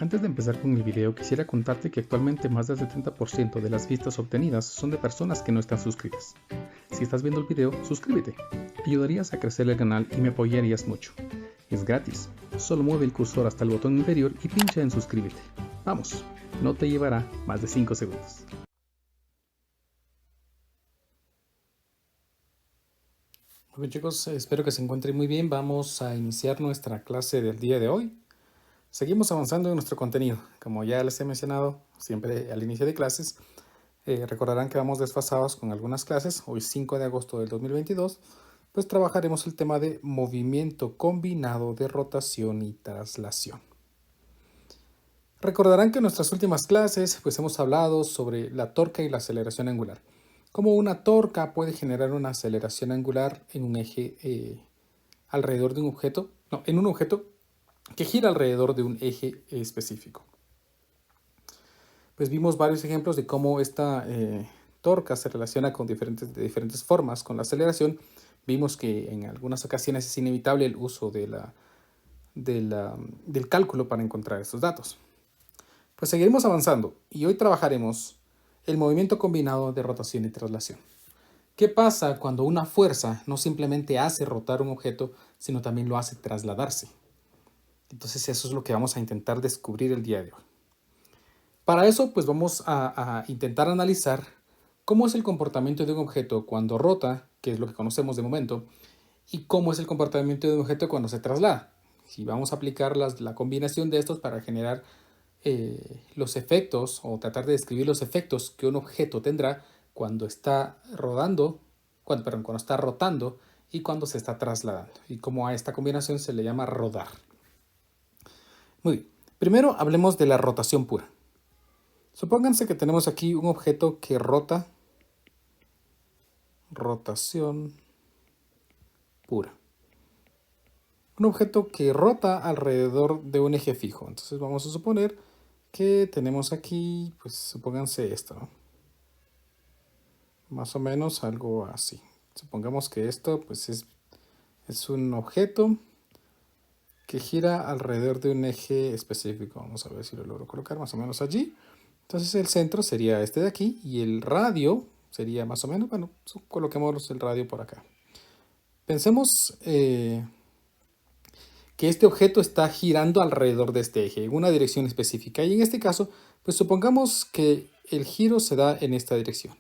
Antes de empezar con el video, quisiera contarte que actualmente más del 70% de las vistas obtenidas son de personas que no están suscritas. Si estás viendo el video, suscríbete. Ayudarías a crecer el canal y me apoyarías mucho. Es gratis. Solo mueve el cursor hasta el botón inferior y pincha en suscríbete. Vamos, no te llevará más de 5 segundos. Muy bien, chicos, espero que se encuentren muy bien. Vamos a iniciar nuestra clase del día de hoy. Seguimos avanzando en nuestro contenido. Como ya les he mencionado siempre al inicio de clases, recordarán que vamos desfasados con algunas clases. Hoy 5 de agosto del 2022, pues trabajaremos el tema de movimiento combinado de rotación y traslación. Recordarán que en nuestras últimas clases pues hemos hablado sobre la torca y la aceleración angular. Cómo una torca puede generar una aceleración angular en un eje alrededor de un objeto, en un objeto que gira alrededor de un eje específico. Pues vimos varios ejemplos de cómo esta torca se relaciona con de diferentes formas con la aceleración. Vimos que en algunas ocasiones es inevitable el uso del cálculo para encontrar estos datos. Pues seguiremos avanzando y hoy trabajaremos el movimiento combinado de rotación y traslación. ¿Qué pasa cuando una fuerza no simplemente hace rotar un objeto, sino también lo hace trasladarse? Entonces eso es lo que vamos a intentar descubrir el día de hoy. Para eso, pues vamos a intentar analizar cómo es el comportamiento de un objeto cuando rota, que es lo que conocemos de momento, y cómo es el comportamiento de un objeto cuando se traslada. Si vamos a aplicar la combinación de estos para generar los efectos o tratar de describir los efectos que un objeto tendrá cuando está rodando, cuando está rotando y cuando se está trasladando. Y cómo a esta combinación se le llama rodar. Muy bien. Primero hablemos de la rotación pura. Supónganse que tenemos aquí un objeto que rota, rotación pura. Un objeto que rota alrededor de un eje fijo. Entonces vamos a suponer que tenemos aquí, pues supónganse esto, ¿no? Más o menos algo así. Supongamos que esto pues es un objeto que gira alrededor de un eje específico. Vamos a ver si lo logro colocar más o menos allí. Entonces el centro sería este de aquí y el radio sería más o menos, bueno, coloquemos el radio por acá. Pensemos que este objeto está girando alrededor de este eje en una dirección específica y en este caso, pues supongamos que el giro se da en esta dirección.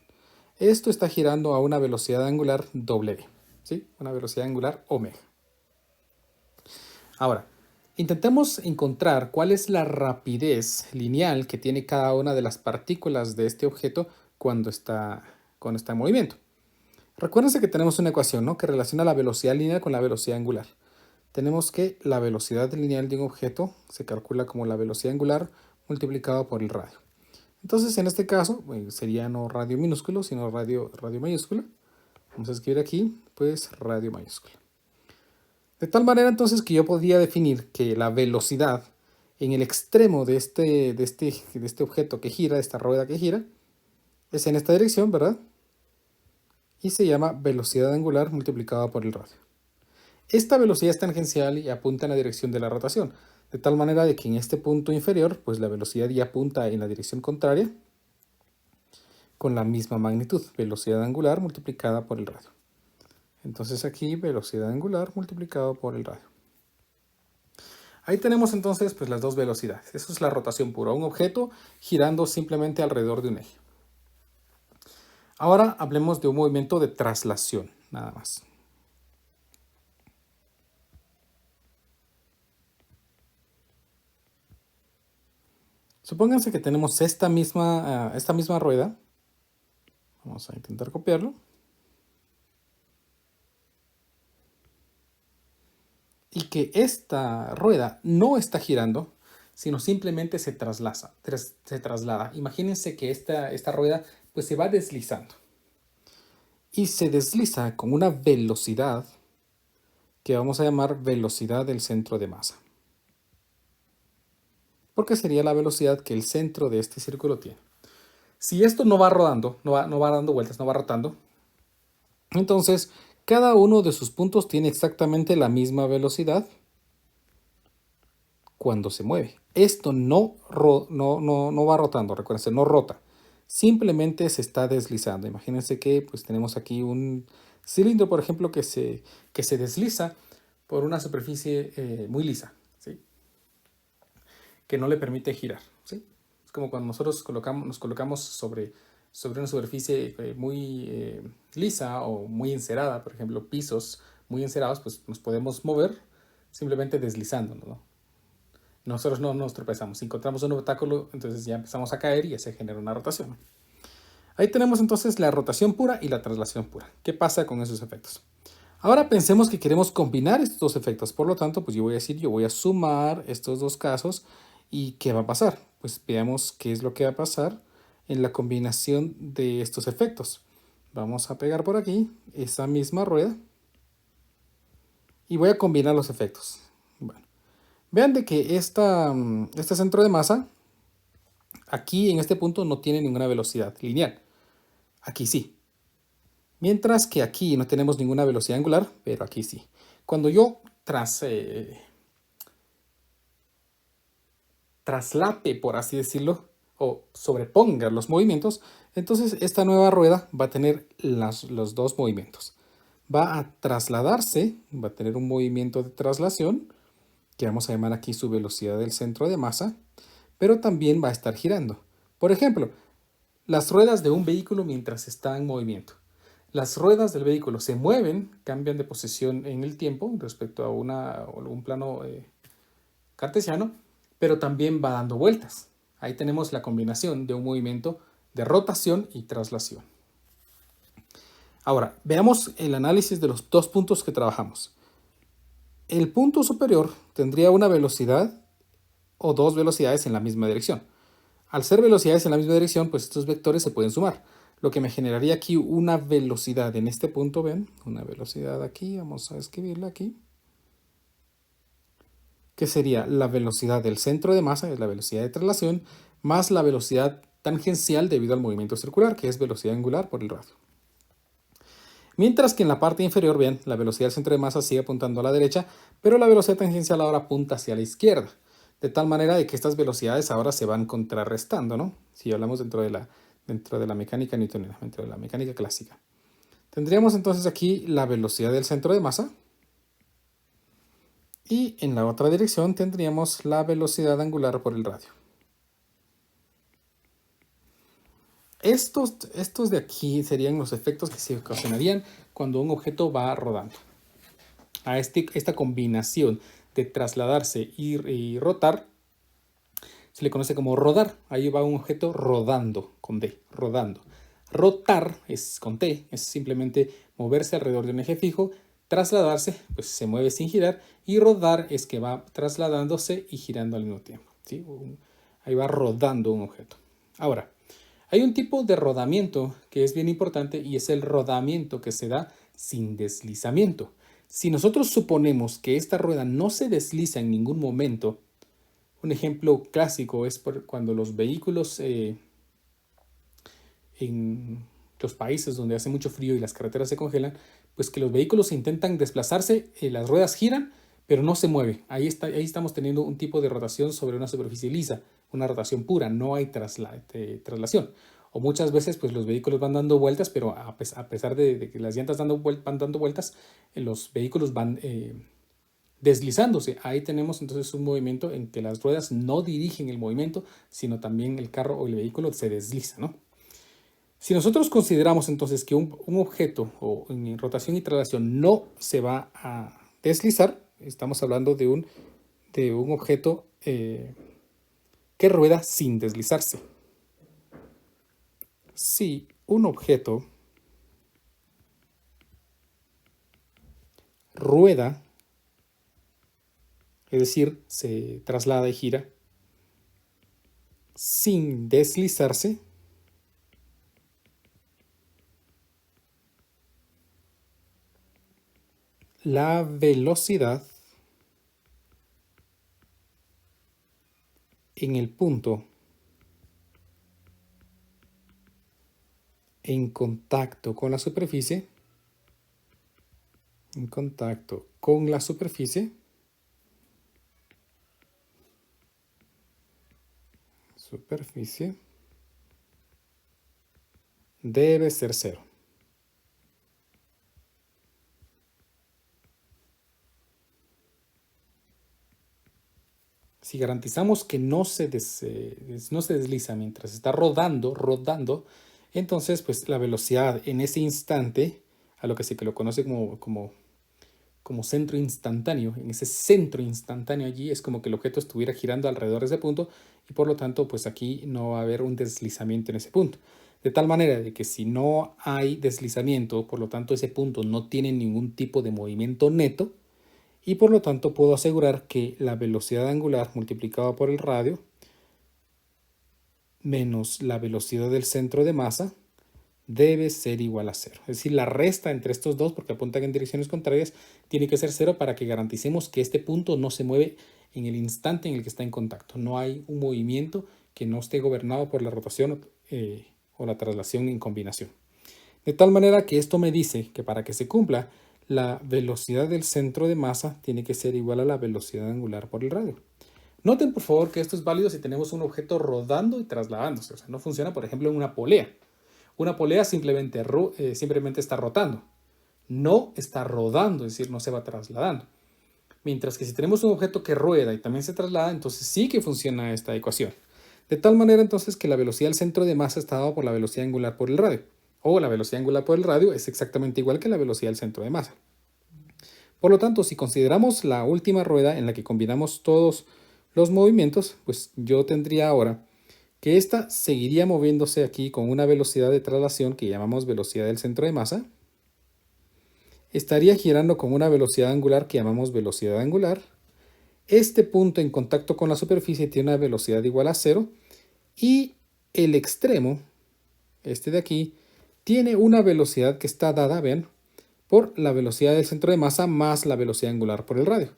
Esto está girando a una velocidad angular W, ¿sí? Una velocidad angular omega. Ahora, intentemos encontrar cuál es la rapidez lineal que tiene cada una de las partículas de este objeto cuando está en movimiento. Recuérdense que tenemos una ecuación, ¿no?, que relaciona la velocidad lineal con la velocidad angular. Tenemos que la velocidad lineal de un objeto se calcula como la velocidad angular multiplicado por el radio. Entonces, en este caso, sería no radio minúsculo, sino radio mayúscula. Vamos a escribir aquí, pues, radio mayúscula. De tal manera, entonces, que yo podría definir que la velocidad en el extremo de este objeto que gira, de esta rueda que gira, es en esta dirección, ¿verdad? Y se llama velocidad angular multiplicada por el radio. Esta velocidad es tangencial y apunta en la dirección de la rotación, de tal manera de que en este punto inferior, pues la velocidad ya apunta en la dirección contraria con la misma magnitud, velocidad angular multiplicada por el radio. Entonces aquí velocidad angular multiplicado por el radio. Ahí tenemos entonces pues las dos velocidades. Eso es la rotación pura, un objeto girando simplemente alrededor de un eje. Ahora hablemos de un movimiento de traslación, nada más. Supónganse que tenemos esta misma rueda. Vamos a intentar copiarlo. Y que esta rueda no está girando, sino simplemente se traslada. Imagínense que esta rueda pues se va deslizando. Y se desliza con una velocidad que vamos a llamar velocidad del centro de masa. Porque sería la velocidad que el centro de este círculo tiene. Si esto no va rodando, no va dando vueltas, no va rotando, entonces cada uno de sus puntos tiene exactamente la misma velocidad cuando se mueve. Esto no va rotando, recuérdense, no rota. Simplemente se está deslizando. Imagínense que pues, tenemos aquí un cilindro, por ejemplo, que se desliza por una superficie muy lisa, ¿sí? Que no le permite girar, ¿sí? Es como cuando nosotros nos colocamos sobre una superficie muy lisa o muy encerada, por ejemplo, pisos muy encerados, pues nos podemos mover simplemente deslizándonos, ¿no? Nosotros no nos tropezamos. Si encontramos un obstáculo, entonces ya empezamos a caer y ya se genera una rotación. Ahí tenemos entonces la rotación pura y la traslación pura. ¿Qué pasa con esos efectos? Ahora pensemos que queremos combinar estos dos efectos. Por lo tanto, pues yo voy a decir, yo voy a sumar estos dos casos. ¿Y qué va a pasar? Pues veamos qué es lo que va a pasar en la combinación de estos efectos. Vamos a pegar por aquí esa misma rueda y voy a combinar los efectos. Bueno, vean de que este centro de masa, aquí en este punto no tiene ninguna velocidad lineal. Aquí sí. Mientras que aquí no tenemos ninguna velocidad angular, pero aquí sí. Cuando yo traslape, por así decirlo, o sobreponga los movimientos, entonces esta nueva rueda va a tener los dos movimientos. Va a trasladarse, va a tener un movimiento de traslación, que vamos a llamar aquí su velocidad del centro de masa, pero también va a estar girando. Por ejemplo, las ruedas de un vehículo mientras está en movimiento. Las ruedas del vehículo se mueven, cambian de posición en el tiempo respecto a un plano cartesiano, pero también va dando vueltas. Ahí tenemos la combinación de un movimiento de rotación y traslación. Ahora, veamos el análisis de los dos puntos que trabajamos. El punto superior tendría una velocidad o dos velocidades en la misma dirección. Al ser velocidades en la misma dirección, pues estos vectores se pueden sumar, lo que me generaría aquí una velocidad en este punto, ven, una velocidad aquí, vamos a escribirla aquí, que sería la velocidad del centro de masa, es la velocidad de traslación, más la velocidad tangencial debido al movimiento circular, que es velocidad angular por el radio. Mientras que en la parte inferior, vean, la velocidad del centro de masa sigue apuntando a la derecha, pero la velocidad tangencial ahora apunta hacia la izquierda. De tal manera de que estas velocidades ahora se van contrarrestando, ¿no? Si hablamos dentro de la mecánica newtoniana, dentro de la mecánica clásica. Tendríamos entonces aquí la velocidad del centro de masa. Y en la otra dirección tendríamos la velocidad angular por el radio. Estos de aquí serían los efectos que se ocasionarían cuando un objeto va rodando. A esta combinación de trasladarse y rotar se le conoce como rodar. Ahí va un objeto rodando, con D, rodando. Rotar es con T, es simplemente moverse alrededor de un eje fijo. Trasladarse, pues se mueve sin girar. Y rodar es que va trasladándose y girando al mismo tiempo, ¿sí? Ahí va rodando un objeto. Ahora, hay un tipo de rodamiento que es bien importante y es el rodamiento que se da sin deslizamiento. Si nosotros suponemos que esta rueda no se desliza en ningún momento, un ejemplo clásico es cuando los vehículos en los países donde hace mucho frío y las carreteras se congelan, pues que los vehículos intentan desplazarse, las ruedas giran, pero no se mueve. Ahí estamos teniendo un tipo de rotación sobre una superficie lisa, una rotación pura, no hay traslación. O muchas veces pues los vehículos van dando vueltas, pero a pesar de que las llantas van dando vueltas, los vehículos van deslizándose. Ahí tenemos entonces un movimiento en que las ruedas no dirigen el movimiento, sino también el carro o el vehículo se desliza, ¿no? Si nosotros consideramos entonces que un objeto o en rotación y traslación no se va a deslizar, estamos hablando de un objeto que rueda sin deslizarse. Si un objeto rueda, es decir, se traslada y gira sin deslizarse, la velocidad en el punto en contacto con la superficie, superficie debe ser cero. Si garantizamos que no se desliza mientras está rodando, entonces pues la velocidad en ese instante, a lo que se lo conoce como centro instantáneo, en ese centro instantáneo allí es como que el objeto estuviera girando alrededor de ese punto y por lo tanto pues aquí no va a haber un deslizamiento en ese punto. De tal manera de que si no hay deslizamiento, por lo tanto ese punto no tiene ningún tipo de movimiento neto, y por lo tanto puedo asegurar que la velocidad angular multiplicada por el radio menos la velocidad del centro de masa debe ser igual a cero. Es decir, la resta entre estos dos, porque apuntan en direcciones contrarias, tiene que ser cero para que garanticemos que este punto no se mueve en el instante en el que está en contacto. No hay un movimiento que no esté gobernado por la rotación o la traslación en combinación. De tal manera que esto me dice que para que se cumpla, la velocidad del centro de masa tiene que ser igual a la velocidad angular por el radio. Noten por favor que esto es válido si tenemos un objeto rodando y trasladándose. O sea, no funciona por ejemplo en una polea. Una polea simplemente está rotando. No está rodando, es decir, no se va trasladando. Mientras que si tenemos un objeto que rueda y también se traslada, entonces sí que funciona esta ecuación. De tal manera entonces que la velocidad del centro de masa está dada por la velocidad angular por el radio. O la velocidad angular por el radio es exactamente igual que la velocidad del centro de masa. Por lo tanto, si consideramos la última rueda en la que combinamos todos los movimientos, pues yo tendría ahora que esta seguiría moviéndose aquí con una velocidad de traslación que llamamos velocidad del centro de masa. Estaría girando con una velocidad angular que llamamos velocidad angular. Este punto en contacto con la superficie tiene una velocidad igual a cero y el extremo, este de aquí, tiene una velocidad que está dada, vean, por la velocidad del centro de masa más la velocidad angular por el radio.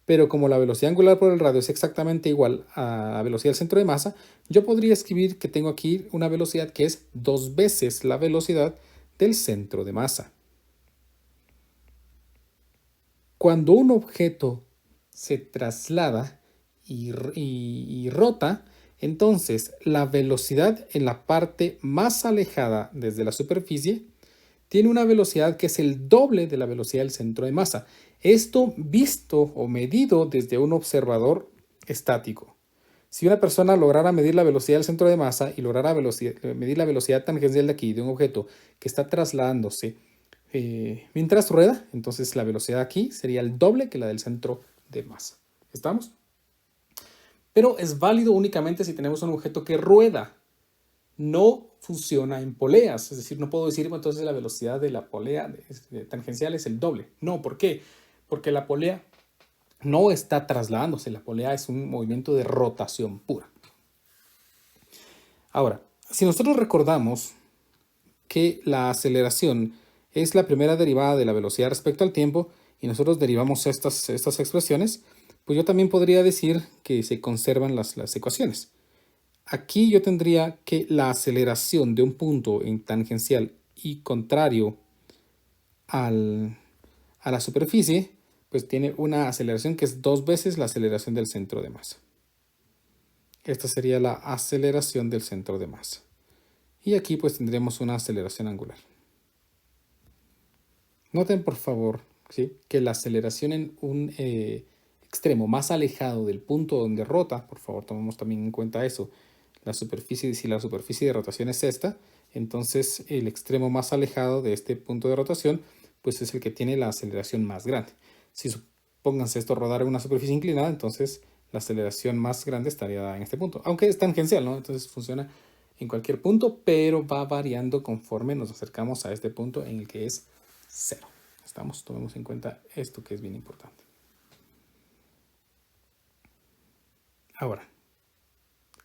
Pero como la velocidad angular por el radio es exactamente igual a la velocidad del centro de masa, yo podría escribir que tengo aquí una velocidad que es 2 veces la velocidad del centro de masa. Cuando un objeto se traslada y rota, entonces la velocidad en la parte más alejada desde la superficie tiene una velocidad que es el doble de la velocidad del centro de masa. Esto visto o medido desde un observador estático. Si una persona lograra medir la velocidad del centro de masa y lograra medir la velocidad tangencial de aquí, de un objeto que está trasladándose mientras rueda, entonces la velocidad aquí sería el doble que la del centro de masa. ¿Estamos? Pero es válido únicamente si tenemos un objeto que rueda. No funciona en poleas, es decir, no puedo decir entonces la velocidad de la polea tangencial es el doble. No, ¿por qué? Porque la polea no está trasladándose, la polea es un movimiento de rotación pura. Ahora, si nosotros recordamos que la aceleración es la primera derivada de la velocidad respecto al tiempo y nosotros derivamos estas expresiones, pues yo también podría decir que se conservan las ecuaciones. Aquí yo tendría que la aceleración de un punto en tangencial y contrario a la superficie, pues tiene una aceleración que es 2 veces la aceleración del centro de masa. Esta sería la aceleración del centro de masa. Y aquí pues tendríamos una aceleración angular. Noten por favor, ¿sí?, que la aceleración en un extremo más alejado del punto donde rota, por favor tomemos también en cuenta eso, la superficie, si la superficie de rotación es esta, entonces el extremo más alejado de este punto de rotación pues es el que tiene la aceleración más grande. Si supónganse esto rodar en una superficie inclinada, entonces la aceleración más grande estaría dada en este punto, aunque es tangencial, ¿no? Entonces funciona en cualquier punto, pero va variando conforme nos acercamos a este punto en el que es cero. ¿Estamos? Tomemos en cuenta esto que es bien importante. Ahora,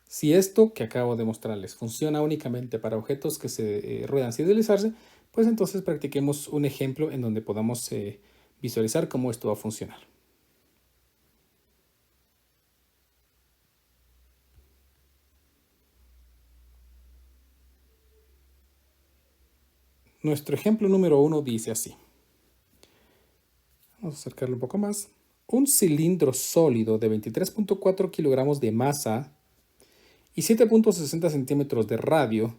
si esto que acabo de mostrarles funciona únicamente para objetos que se ruedan sin deslizarse, pues entonces practiquemos un ejemplo en donde podamos visualizar cómo esto va a funcionar. Nuestro ejemplo número 1 dice así. Vamos a acercarlo un poco más. Un cilindro sólido de 23.4 kilogramos de masa y 7.60 centímetros de radio,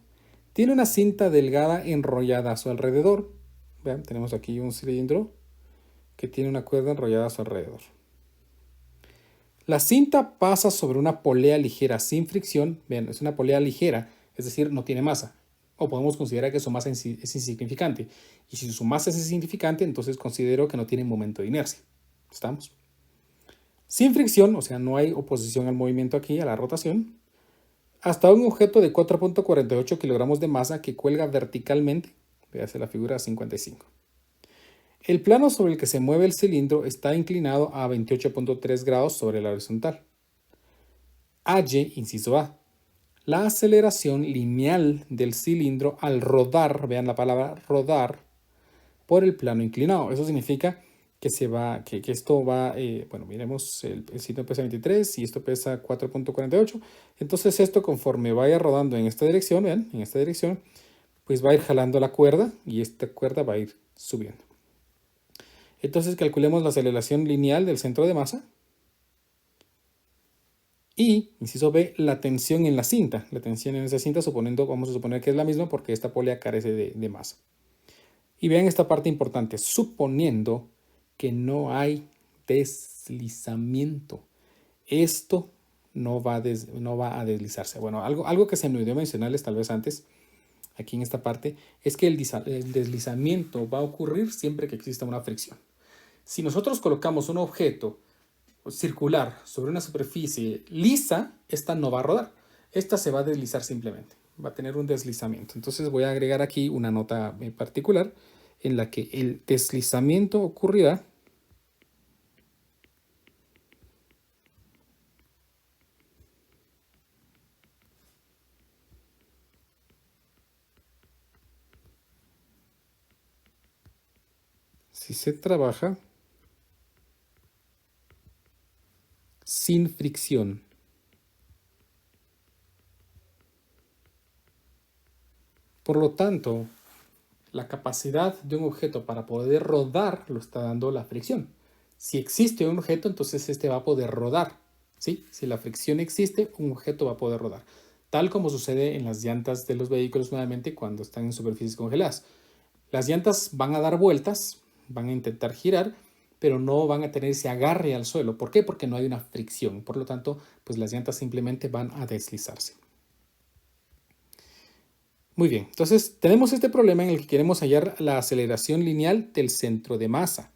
tiene una cinta delgada enrollada a su alrededor. Vean, tenemos aquí un cilindro que tiene una cuerda enrollada a su alrededor. La cinta pasa sobre una polea ligera sin fricción. Vean, es una polea ligera, es decir, no tiene masa. O podemos considerar que su masa es insignificante. Y si su masa es insignificante, entonces considero que no tiene momento de inercia. ¿Estamos? Sin fricción, o sea, no hay oposición al movimiento aquí, a la rotación, hasta un objeto de 4.48 kilogramos de masa que cuelga verticalmente. Véase la figura 55. El plano sobre el que se mueve el cilindro está inclinado a 28.3 grados sobre la horizontal. Halle, inciso A, la aceleración lineal del cilindro al rodar, vean la palabra rodar, por el plano inclinado. Eso significa que esto va, bueno, miremos, el cilindro pesa 23 y esto pesa 4.48. Entonces esto, conforme vaya rodando en esta dirección, vean, en esta dirección, pues va a ir jalando la cuerda y esta cuerda va a ir subiendo. Entonces calculemos la aceleración lineal del centro de masa. Y, inciso B, la tensión en la cinta. La tensión en esa cinta, vamos a suponer que es la misma porque esta polea carece de masa. Y vean esta parte importante, suponiendo que no hay deslizamiento. Esto no va a deslizarse. Bueno, algo que se me olvidó mencionarles tal vez antes, aquí en esta parte, es que el deslizamiento va a ocurrir siempre que exista una fricción. Si nosotros colocamos un objeto circular sobre una superficie lisa, esta no va a rodar. Esta se va a deslizar simplemente. Va a tener un deslizamiento. Entonces voy a agregar aquí una nota particular en la que el deslizamiento ocurrirá si se trabaja sin fricción. Por lo tanto, la capacidad de un objeto para poder rodar lo está dando la fricción. Si existe un objeto, entonces este va a poder rodar. ¿Sí? Si la fricción existe, un objeto va a poder rodar. Tal como sucede en las llantas de los vehículos nuevamente cuando están en superficies congeladas. Las llantas van a dar vueltas, van a intentar girar, pero no van a tener ese agarre al suelo. ¿Por qué? Porque no hay una fricción. Por lo tanto, pues las llantas simplemente van a deslizarse. Muy bien, entonces tenemos este problema en el que queremos hallar la aceleración lineal del centro de masa,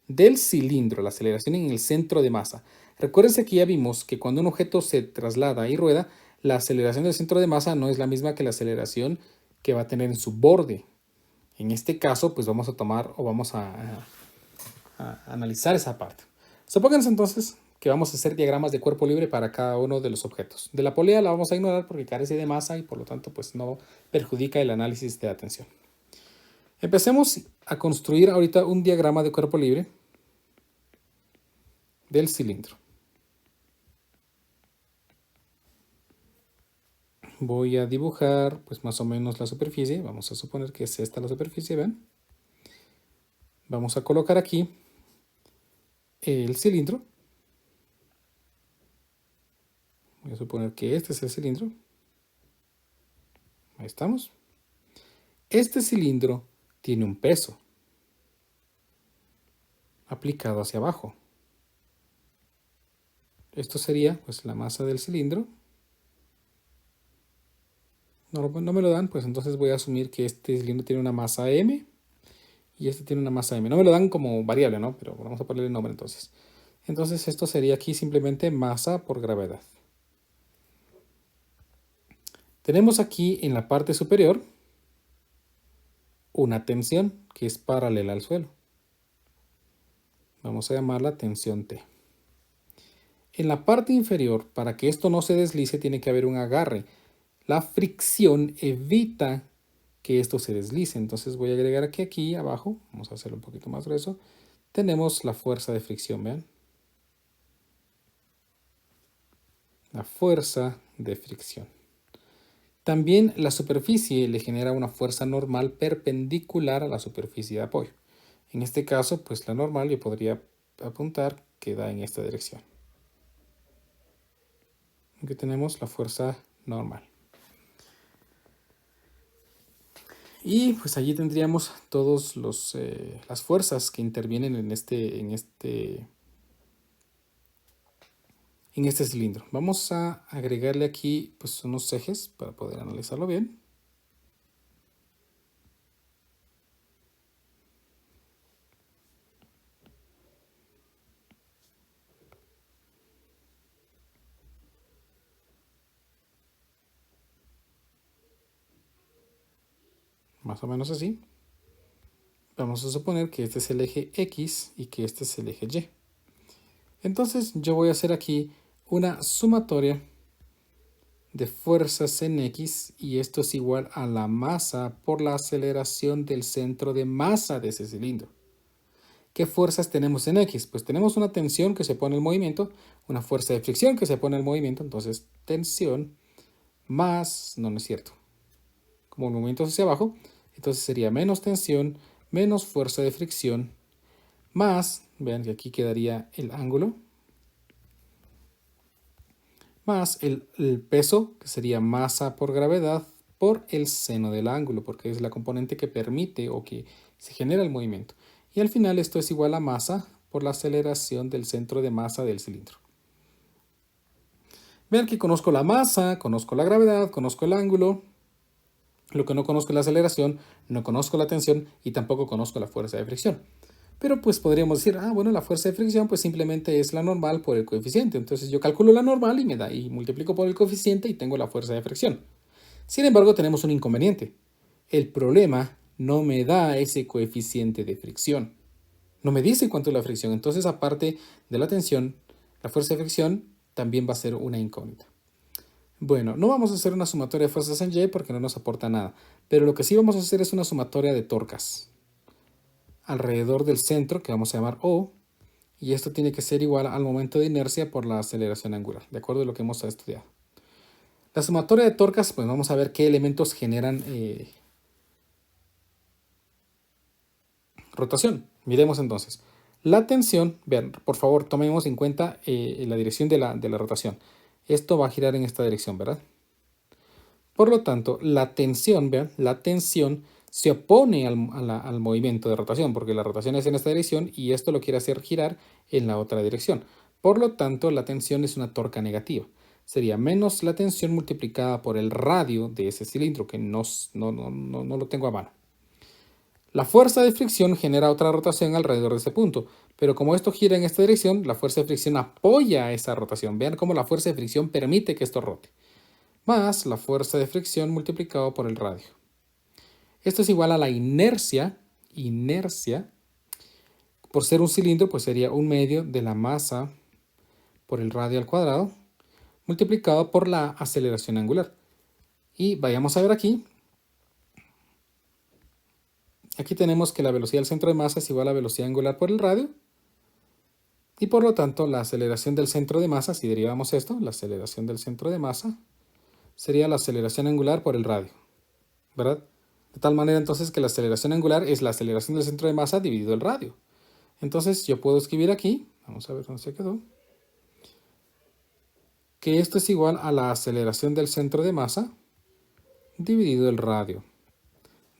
del cilindro, la aceleración en el centro de masa. Recuérdense que ya vimos que cuando un objeto se traslada y rueda, la aceleración del centro de masa no es la misma que la aceleración que va a tener en su borde. En este caso, pues vamos a tomar o vamos a analizar esa parte. Supónganse entonces que vamos a hacer diagramas de cuerpo libre para cada uno de los objetos. De la polea la vamos a ignorar porque carece de masa y por lo tanto pues no perjudica el análisis de la tensión. Empecemos a construir ahorita un diagrama de cuerpo libre del cilindro. Voy a dibujar pues más o menos la superficie. Vamos a suponer que es esta la superficie, ¿ven? Vamos a colocar aquí el cilindro. Voy a suponer que este es el cilindro. Ahí estamos. Este cilindro tiene un peso aplicado hacia abajo. Esto sería pues la masa del cilindro. No me lo dan, pues entonces voy a asumir que este cilindro tiene una masa m y este tiene una masa m. No me lo dan como variable, ¿no? Pero vamos a ponerle el nombre entonces. Entonces esto sería aquí simplemente masa por gravedad. Tenemos aquí en la parte superior una tensión que es paralela al suelo. Vamos a llamarla tensión T. En la parte inferior, para que esto no se deslice, tiene que haber un agarre. La fricción evita que esto se deslice. Entonces voy a agregar aquí abajo, vamos a hacerlo un poquito más grueso, tenemos la fuerza de fricción, ¿vean? La fuerza de fricción. También la superficie le genera una fuerza normal perpendicular a la superficie de apoyo. En este caso, pues la normal yo podría apuntar que da en esta dirección. Aquí tenemos la fuerza normal. Y pues allí tendríamos todas las fuerzas que intervienen en este cilindro. Vamos a agregarle aquí pues unos ejes para poder analizarlo bien. Más o menos así. Vamos a suponer que este es el eje X y que este es el eje Y. Entonces yo voy a hacer aquí una sumatoria de fuerzas en X y esto es igual a la masa por la aceleración del centro de masa de ese cilindro. ¿Qué fuerzas tenemos en X? Pues tenemos una tensión que se pone en movimiento, una fuerza de fricción que se pone en movimiento, entonces tensión más, no es cierto, como el movimiento hacia abajo, entonces sería menos tensión, menos fuerza de fricción, más, vean que aquí quedaría el ángulo, más el peso, que sería masa por gravedad, por el seno del ángulo, porque es la componente que permite o que se genera el movimiento. Y al final esto es igual a masa por la aceleración del centro de masa del cilindro. Vean que conozco la masa, conozco la gravedad, conozco el ángulo. Lo que no conozco es la aceleración, no conozco la tensión y tampoco conozco la fuerza de fricción. Pero pues podríamos decir, bueno, la fuerza de fricción pues simplemente es la normal por el coeficiente. Entonces yo calculo la normal y multiplico por el coeficiente y tengo la fuerza de fricción. Sin embargo, tenemos un inconveniente. El problema no me da ese coeficiente de fricción. No me dice cuánto es la fricción. Entonces, aparte de la tensión, la fuerza de fricción también va a ser una incógnita. Bueno, no vamos a hacer una sumatoria de fuerzas en Y porque no nos aporta nada. Pero lo que sí vamos a hacer es una sumatoria de torcas alrededor del centro, que vamos a llamar O, y esto tiene que ser igual al momento de inercia por la aceleración angular, de acuerdo a lo que hemos estudiado. La sumatoria de torcas, pues vamos a ver qué elementos generan rotación. Miremos entonces. La tensión, vean, por favor, tomemos en cuenta la dirección de la rotación. Esto va a girar en esta dirección, ¿verdad? Por lo tanto, la tensión, vean, la tensión se opone al movimiento de rotación, porque la rotación es en esta dirección y esto lo quiere hacer girar en la otra dirección. Por lo tanto, la tensión es una torca negativa. Sería menos la tensión multiplicada por el radio de ese cilindro, que no lo tengo a mano. La fuerza de fricción genera otra rotación alrededor de ese punto, pero como esto gira en esta dirección, la fuerza de fricción apoya esa rotación. Vean cómo la fuerza de fricción permite que esto rote, más la fuerza de fricción multiplicado por el radio. Esto es igual a la inercia, por ser un cilindro, pues sería 1/2 de la masa por el radio al cuadrado, multiplicado por la aceleración angular. Y vayamos a ver aquí. Aquí tenemos que la velocidad del centro de masa es igual a la velocidad angular por el radio. Y por lo tanto, la aceleración del centro de masa, si derivamos esto, la aceleración del centro de masa sería la aceleración angular por el radio, ¿verdad? De tal manera entonces que la aceleración angular es la aceleración del centro de masa dividido el radio. Entonces yo puedo escribir aquí, vamos a ver dónde se quedó, que esto es igual a la aceleración del centro de masa dividido el radio.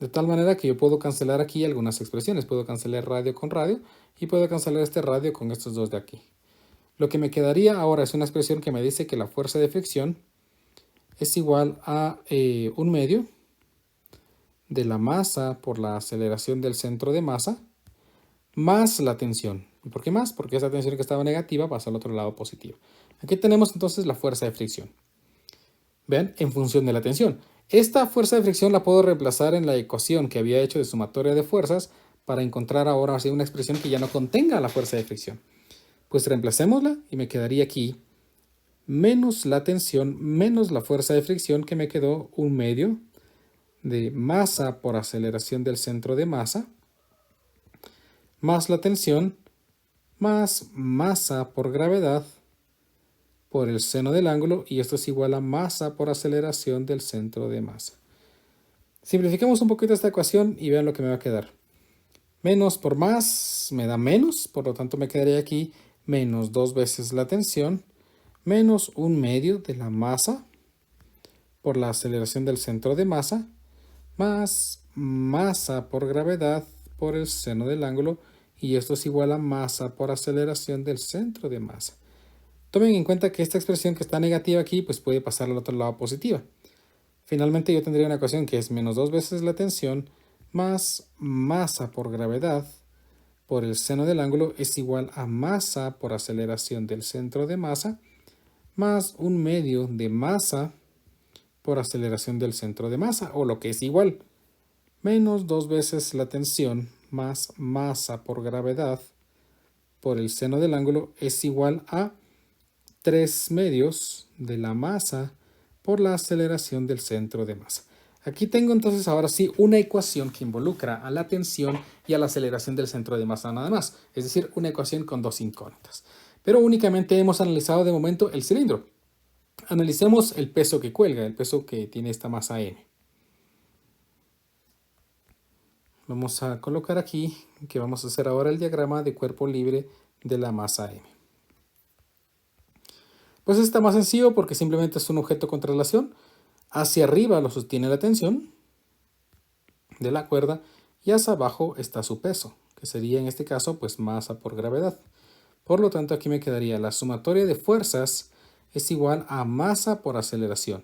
De tal manera que yo puedo cancelar aquí algunas expresiones. Puedo cancelar radio con radio y puedo cancelar este radio con estos dos de aquí. Lo que me quedaría ahora es una expresión que me dice que la fuerza de fricción es igual a 1/2 de la masa por la aceleración del centro de masa más la tensión. ¿Y por qué más? Porque esa tensión que estaba negativa pasa al otro lado positivo. Aquí tenemos entonces la fuerza de fricción. Vean, en función de la tensión. Esta fuerza de fricción la puedo reemplazar en la ecuación que había hecho de sumatoria de fuerzas para encontrar ahora así una expresión que ya no contenga la fuerza de fricción. Pues reemplacémosla y me quedaría aquí menos la tensión menos la fuerza de fricción, que me quedó 1/2 de masa por aceleración del centro de masa más la tensión más masa por gravedad por el seno del ángulo, y esto es igual a masa por aceleración del centro de masa. Simplifiquemos un poquito esta ecuación y vean lo que me va a quedar. Menos por más me da menos, por lo tanto me quedaría aquí menos 2 veces la tensión menos 1/2 de la masa por la aceleración del centro de masa, más masa por gravedad por el seno del ángulo, y esto es igual a masa por aceleración del centro de masa. Tomen en cuenta que esta expresión que está negativa aquí, pues puede pasar al otro lado positiva. Finalmente yo tendría una ecuación que es menos 2 veces la tensión más masa por gravedad por el seno del ángulo es igual a masa por aceleración del centro de masa más 1/2 de masa por aceleración del centro de masa, o lo que es igual, menos 2 veces la tensión más masa por gravedad por el seno del ángulo es igual a 3/2 de la masa por la aceleración del centro de masa. Aquí tengo entonces ahora sí una ecuación que involucra a la tensión y a la aceleración del centro de masa nada más, es decir, una ecuación con dos incógnitas. Pero únicamente hemos analizado de momento el cilindro. Analicemos el peso que cuelga, el peso que tiene esta masa M. Vamos a colocar aquí que vamos a hacer ahora el diagrama de cuerpo libre de la masa M. Pues está más sencillo porque simplemente es un objeto con traslación. Hacia arriba lo sostiene la tensión de la cuerda y hacia abajo está su peso, que sería en este caso pues masa por gravedad. Por lo tanto aquí me quedaría la sumatoria de fuerzas es igual a masa por aceleración,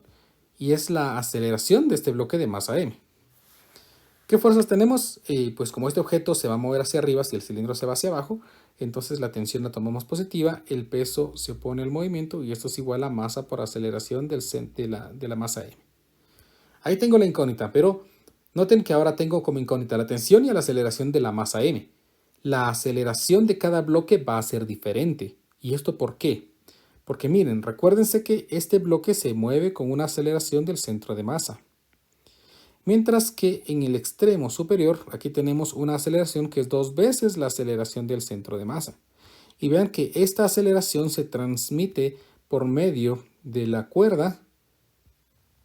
y es la aceleración de este bloque de masa M. ¿Qué fuerzas tenemos? Pues como este objeto se va a mover hacia arriba si el cilindro se va hacia abajo, entonces la tensión la tomamos positiva, el peso se opone al movimiento y esto es igual a masa por aceleración de la masa M. Ahí tengo la incógnita, pero noten que ahora tengo como incógnita la tensión y la aceleración de la masa M. La aceleración de cada bloque va a ser diferente. ¿Y esto por qué? Porque miren, recuérdense que este bloque se mueve con una aceleración del centro de masa. Mientras que en el extremo superior, aquí tenemos una aceleración que es 2 veces la aceleración del centro de masa. Y vean que esta aceleración se transmite por medio de la cuerda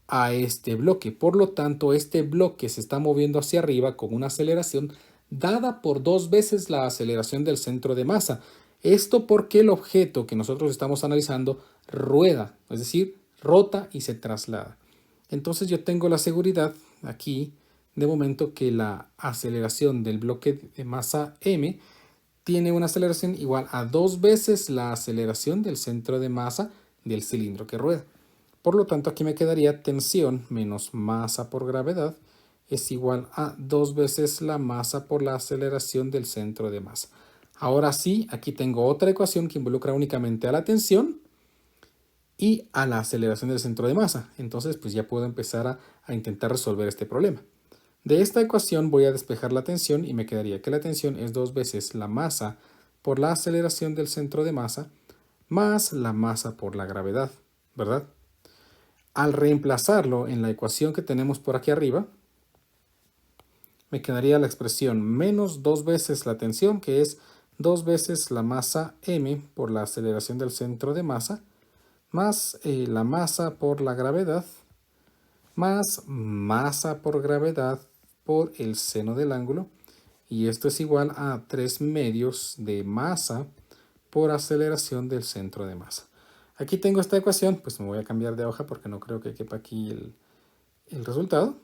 a este bloque. Por lo tanto, este bloque se está moviendo hacia arriba con una aceleración dada por 2 veces la aceleración del centro de masa. Esto porque el objeto que nosotros estamos analizando rueda, es decir, rota y se traslada. Entonces yo tengo la seguridad aquí de momento que la aceleración del bloque de masa M tiene una aceleración igual a 2 veces la aceleración del centro de masa del cilindro que rueda. Por lo tanto, aquí me quedaría tensión menos masa por gravedad es igual a 2 veces la masa por la aceleración del centro de masa. Ahora sí, aquí tengo otra ecuación que involucra únicamente a la tensión y a la aceleración del centro de masa. Entonces, pues ya puedo empezar a intentar resolver este problema. De esta ecuación voy a despejar la tensión y me quedaría que la tensión es 2 veces la masa por la aceleración del centro de masa más la masa por la gravedad, ¿verdad? Al reemplazarlo en la ecuación que tenemos por aquí arriba, me quedaría la expresión menos 2 veces la tensión, que es 2 veces la masa m por la aceleración del centro de masa, más la masa por la gravedad, más masa por gravedad por el seno del ángulo, y esto es igual a 3/2 de masa por aceleración del centro de masa. Aquí tengo esta ecuación, pues me voy a cambiar de hoja porque no creo que quepa aquí el resultado.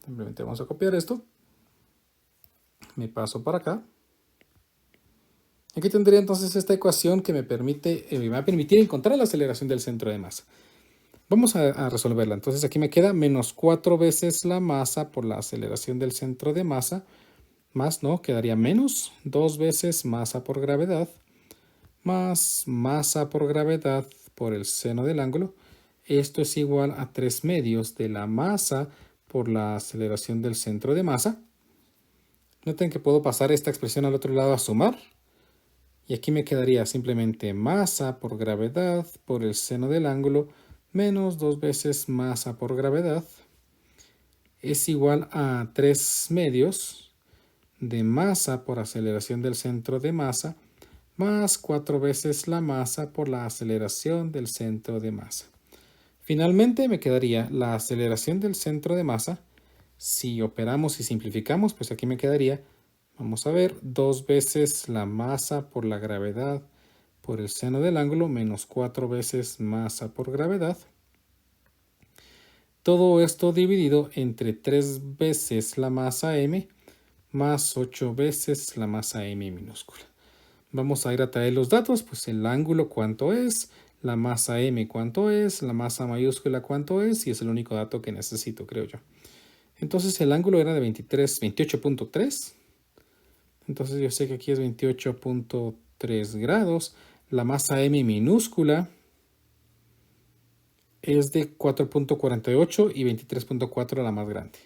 Simplemente vamos a copiar esto. Me paso para acá. Aquí tendría entonces esta ecuación que me va a permitir encontrar la aceleración del centro de masa. Vamos a resolverla. Entonces aquí me queda menos 4 veces la masa por la aceleración del centro de masa, más, ¿no? Quedaría menos 2 veces masa por gravedad, más masa por gravedad por el seno del ángulo. Esto es igual a 3/2 de la masa por la aceleración del centro de masa. Noten que puedo pasar esta expresión al otro lado a sumar. Y aquí me quedaría simplemente masa por gravedad por el seno del ángulo menos 2 veces masa por gravedad es igual a 3/2 de masa por aceleración del centro de masa más 4 veces la masa por la aceleración del centro de masa. Finalmente me quedaría la aceleración del centro de masa. Si operamos y simplificamos, pues aquí me quedaría, vamos a ver, 2 veces la masa por la gravedad por el seno del ángulo menos 4 veces masa por gravedad Todo esto dividido entre 3 veces la masa m más 8 veces la masa m minúscula. Vamos a ir a traer los datos, pues el ángulo cuánto es, la masa m cuánto es, la masa mayúscula cuánto es, y es el único dato que necesito, creo yo. Entonces el ángulo era de 28.3. Entonces yo sé que aquí es 28.3 grados. La masa m minúscula es de 4.48 y 23.4 la más grande.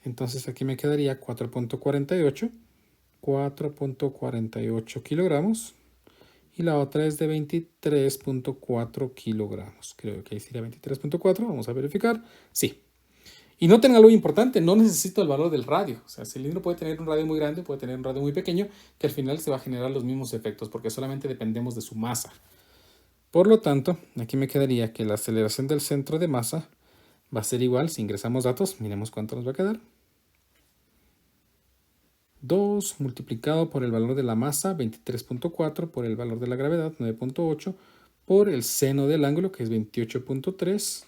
Entonces aquí me quedaría 4.48 kilogramos. Y la otra es de 23.4 kilogramos. Creo que ahí sería 23.4. Vamos a verificar. Sí. Y noten algo importante, no necesito el valor del radio. O sea, el cilindro puede tener un radio muy grande, puede tener un radio muy pequeño, que al final se va a generar los mismos efectos, porque solamente dependemos de su masa. Por lo tanto, aquí me quedaría que la aceleración del centro de masa va a ser igual, si ingresamos datos, miremos cuánto nos va a quedar. 2 multiplicado por el valor de la masa, 23.4, por el valor de la gravedad, 9.8, por el seno del ángulo, que es 28.3,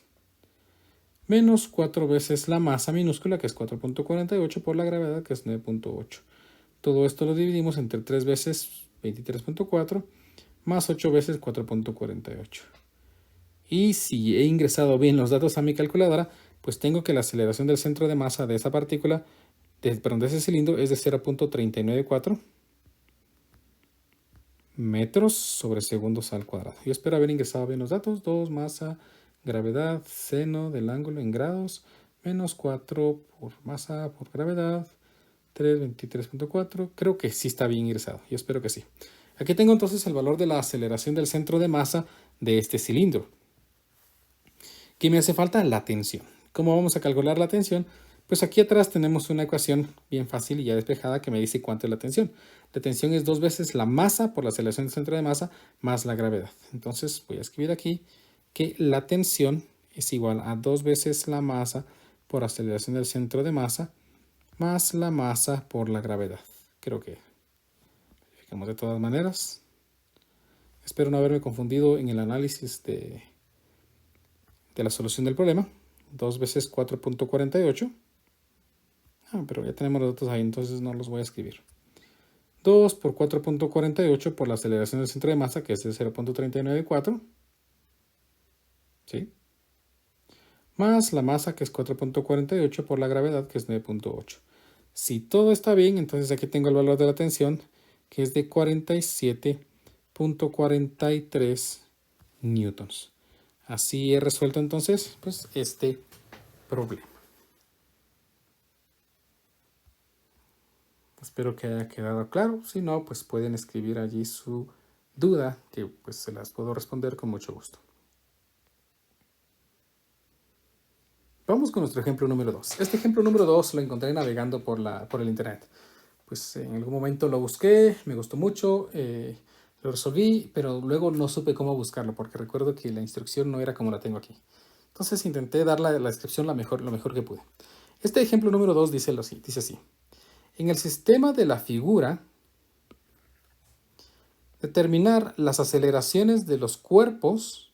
menos 4 veces la masa minúscula, que es 4.48, por la gravedad, que es 9.8. Todo esto lo dividimos entre 3 veces 23.4, más 8 veces 4.48. Y si he ingresado bien los datos a mi calculadora, pues tengo que la aceleración del centro de masa de esa partícula, de ese cilindro, es de 0.394 metros sobre segundos al cuadrado. Yo espero haber ingresado bien los datos. 2, masa, gravedad, seno del ángulo en grados, menos 4 por masa por gravedad, 3, 23.4. Creo que sí está bien ingresado. Yo espero que sí. Aquí tengo entonces el valor de la aceleración del centro de masa de este cilindro. ¿Qué me hace falta? La tensión. ¿Cómo vamos a calcular la tensión? Pues aquí atrás tenemos una ecuación bien fácil y ya despejada que me dice cuánto es la tensión. La tensión es 2 veces la masa por la aceleración del centro de masa más la gravedad. Entonces voy a escribir aquí que la tensión es igual a 2 veces la masa por aceleración del centro de masa más la masa por la gravedad. Creo que verificamos de todas maneras. Espero no haberme confundido en el análisis de la solución del problema. 2 veces 4.48. Pero ya tenemos los datos ahí, entonces no los voy a escribir. 2 por 4.48 por la aceleración del centro de masa, que es de 0.394. ¿Sí? Más la masa, que es 4.48 por la gravedad, que es 9.8. Si todo está bien, entonces aquí tengo el valor de la tensión, que es de 47.43 newtons. Así he resuelto entonces pues este problema. Espero que haya quedado claro. Si no, pues pueden escribir allí su duda, que pues se las puedo responder con mucho gusto. Vamos con nuestro ejemplo número 2. Este ejemplo número 2 lo encontré navegando por el internet. Pues en algún momento lo busqué, me gustó mucho, lo resolví, pero luego no supe cómo buscarlo, porque recuerdo que la instrucción no era como la tengo aquí. Entonces intenté dar la descripción lo mejor que pude. Este ejemplo número 2 dice así. En el sistema de la figura, determinar las aceleraciones de los cuerpos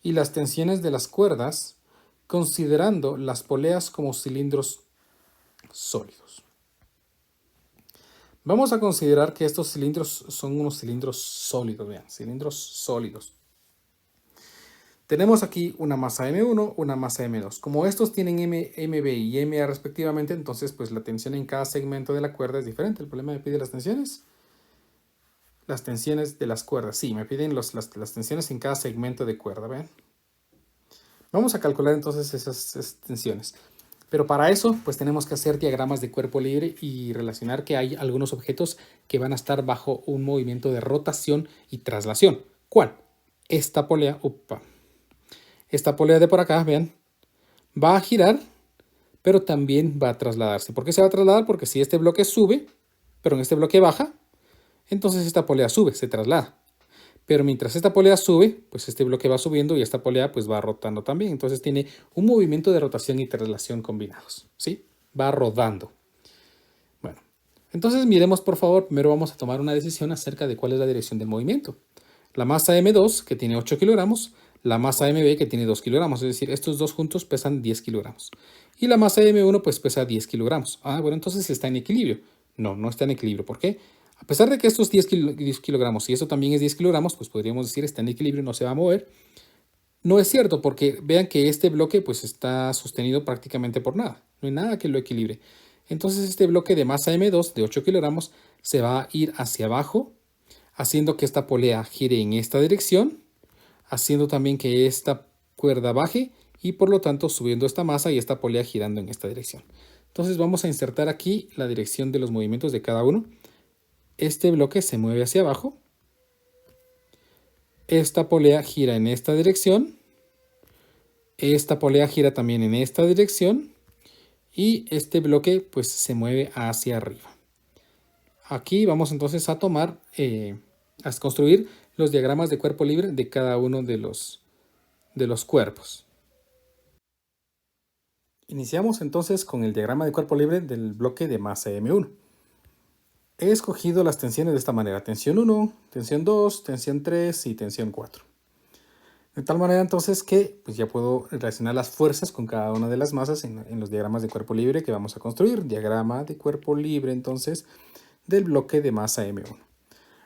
y las tensiones de las cuerdas, considerando las poleas como cilindros sólidos. Vamos a considerar que estos cilindros son unos cilindros sólidos, vean, cilindros sólidos. Tenemos aquí una masa M1, una masa M2. Como estos tienen MB y MA respectivamente, entonces pues la tensión en cada segmento de la cuerda es diferente. El problema me pide las tensiones. Las tensiones de las cuerdas. Sí, me piden las tensiones en cada segmento de cuerda, ¿ven? Vamos a calcular entonces esas tensiones. Pero para eso pues tenemos que hacer diagramas de cuerpo libre y relacionar que hay algunos objetos que van a estar bajo un movimiento de rotación y traslación. ¿Cuál? Esta polea, esta polea de por acá, vean, va a girar, pero también va a trasladarse. ¿Por qué se va a trasladar? Porque si este bloque sube, pero en este bloque baja, entonces esta polea sube, se traslada. Pero mientras esta polea sube, pues este bloque va subiendo y esta polea pues va rotando también. Entonces tiene un movimiento de rotación y traslación combinados, ¿sí? Va rodando. Bueno, entonces miremos por favor, primero vamos a tomar una decisión acerca de cuál es la dirección del movimiento. La masa M2, que tiene 8 kilogramos, la masa MB que tiene 2 kilogramos, es decir, estos dos juntos pesan 10 kilogramos. Y la masa M1 pues pesa 10 kilogramos. Ah, bueno, entonces está en equilibrio. No, no está en equilibrio. ¿Por qué? A pesar de que estos 10 kilogramos y eso también es 10 kilogramos, pues podríamos decir está en equilibrio, no se va a mover. No es cierto, porque vean que este bloque pues está sostenido prácticamente por nada. No hay nada que lo equilibre. Entonces este bloque de masa M2 de 8 kilogramos se va a ir hacia abajo, haciendo que esta polea gire en esta dirección, haciendo también que esta cuerda baje y por lo tanto subiendo esta masa y esta polea girando en esta dirección. Entonces vamos a insertar aquí la dirección de los movimientos de cada uno. Este bloque se mueve hacia abajo. Esta polea gira en esta dirección. Esta polea gira también en esta dirección. Y este bloque pues se mueve hacia arriba. Aquí vamos entonces a tomar, a construir los diagramas de cuerpo libre de cada uno de los cuerpos. Iniciamos entonces con el diagrama de cuerpo libre del bloque de masa M1. He escogido las tensiones de esta manera: tensión 1, tensión 2, tensión 3 y tensión 4. De tal manera entonces que pues ya puedo relacionar las fuerzas con cada una de las masas en los diagramas de cuerpo libre que vamos a construir. Diagrama de cuerpo libre entonces del bloque de masa M1.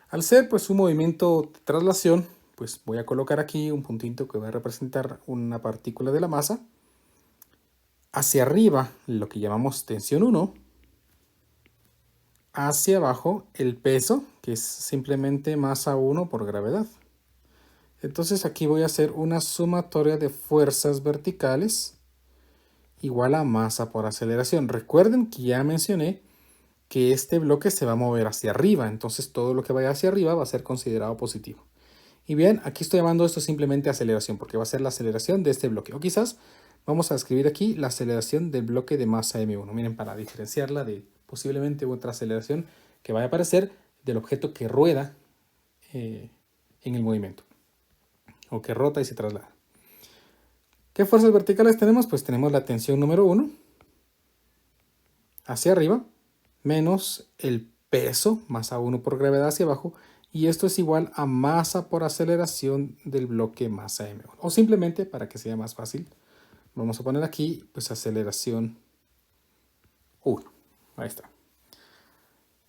Al ser pues un movimiento de traslación, pues voy a colocar aquí un puntito que va a representar una partícula de la masa. Hacia arriba lo que llamamos tensión 1. Hacia abajo el peso, que es simplemente masa 1 por gravedad. Entonces aquí voy a hacer una sumatoria de fuerzas verticales igual a masa por aceleración. Recuerden que ya mencioné que este bloque se va a mover hacia arriba, entonces todo lo que vaya hacia arriba va a ser considerado positivo. Y bien, aquí estoy llamando esto simplemente aceleración, porque va a ser la aceleración de este bloque. O quizás vamos a escribir aquí la aceleración del bloque de masa M1. Miren, para diferenciarla de posiblemente otra aceleración que vaya a aparecer del objeto que rueda en el movimiento, o que rota y se traslada. ¿Qué fuerzas verticales tenemos? Pues tenemos la tensión número 1 hacia arriba, menos el peso, masa 1 por gravedad hacia abajo, y esto es igual a masa por aceleración del bloque masa M1. O simplemente, para que sea más fácil, vamos a poner aquí pues aceleración 1. Ahí está.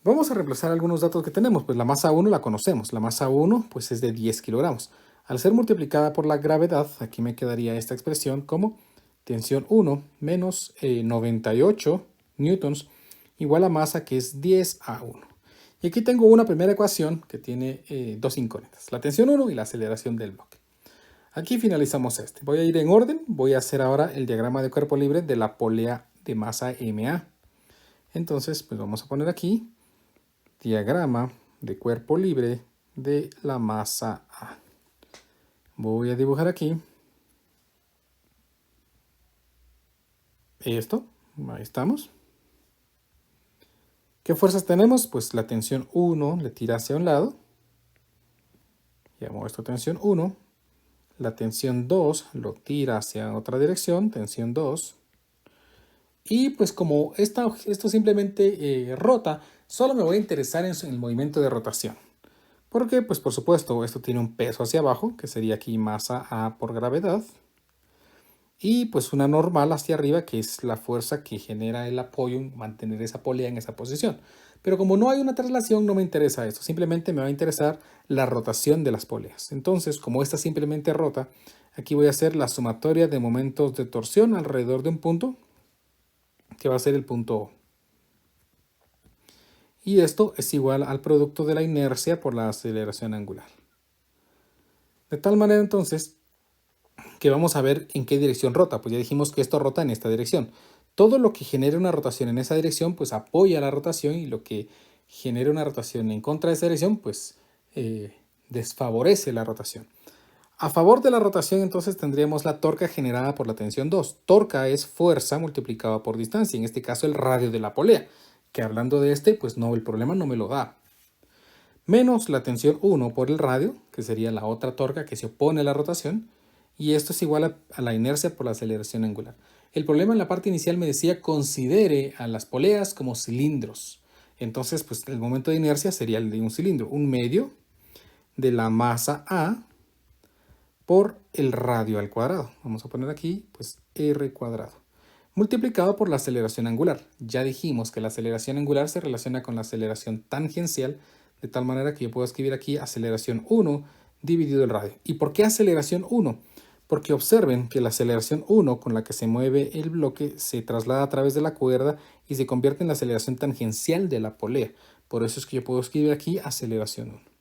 Vamos a reemplazar algunos datos que tenemos. Pues la masa 1 la conocemos. La masa 1 pues es de 10 kilogramos. Al ser multiplicada por la gravedad, aquí me quedaría esta expresión como tensión 1 menos 98 newtons igual a masa, que es 10 a 1. Y aquí tengo una primera ecuación que tiene dos incógnitas, la tensión 1 y la aceleración del bloque. Aquí finalizamos este. Voy a ir en orden. Voy a hacer ahora el diagrama de cuerpo libre de la polea de masa MA. Entonces, pues vamos a poner aquí diagrama de cuerpo libre de la masa A. Voy a dibujar aquí esto. Ahí estamos. ¿Qué fuerzas tenemos? Pues la tensión 1 le tira hacia un lado. Llamo esto tensión 1. La tensión 2 lo tira hacia otra dirección, tensión 2. Y pues como esto simplemente rota, solo me voy a interesar en el movimiento de rotación. Porque pues por supuesto esto tiene un peso hacia abajo, que sería aquí masa A por gravedad. Y pues una normal hacia arriba, que es la fuerza que genera el apoyo en mantener esa polea en esa posición. Pero como no hay una traslación, no me interesa esto. Simplemente me va a interesar la rotación de las poleas. Entonces, como esta simplemente rota, aquí voy a hacer la sumatoria de momentos de torsión alrededor de un punto, que va a ser el punto O. Y esto es igual al producto de la inercia por la aceleración angular. De tal manera entonces que vamos a ver en qué dirección rota. Pues ya dijimos que esto rota en esta dirección. Todo lo que genere una rotación en esa dirección pues apoya la rotación, y lo que genere una rotación en contra de esa dirección pues desfavorece la rotación. A favor de la rotación entonces tendríamos la torca generada por la tensión 2. Torca es fuerza multiplicada por distancia, en este caso el radio de la polea, que hablando de este pues no, el problema no me lo da. Menos la tensión 1 por el radio, que sería la otra torca que se opone a la rotación, y esto es igual a la inercia por la aceleración angular. El problema en la parte inicial me decía considere a las poleas como cilindros. Entonces, pues el momento de inercia sería el de un cilindro, un medio de la masa A por el radio al cuadrado. Vamos a poner aquí, pues, r cuadrado. Multiplicado por la aceleración angular. Ya dijimos que la aceleración angular se relaciona con la aceleración tangencial, de tal manera que yo puedo escribir aquí aceleración 1 dividido el radio. ¿Y por qué aceleración 1? Porque observen que la aceleración 1 con la que se mueve el bloque se traslada a través de la cuerda y se convierte en la aceleración tangencial de la polea. Por eso es que yo puedo escribir aquí aceleración 1.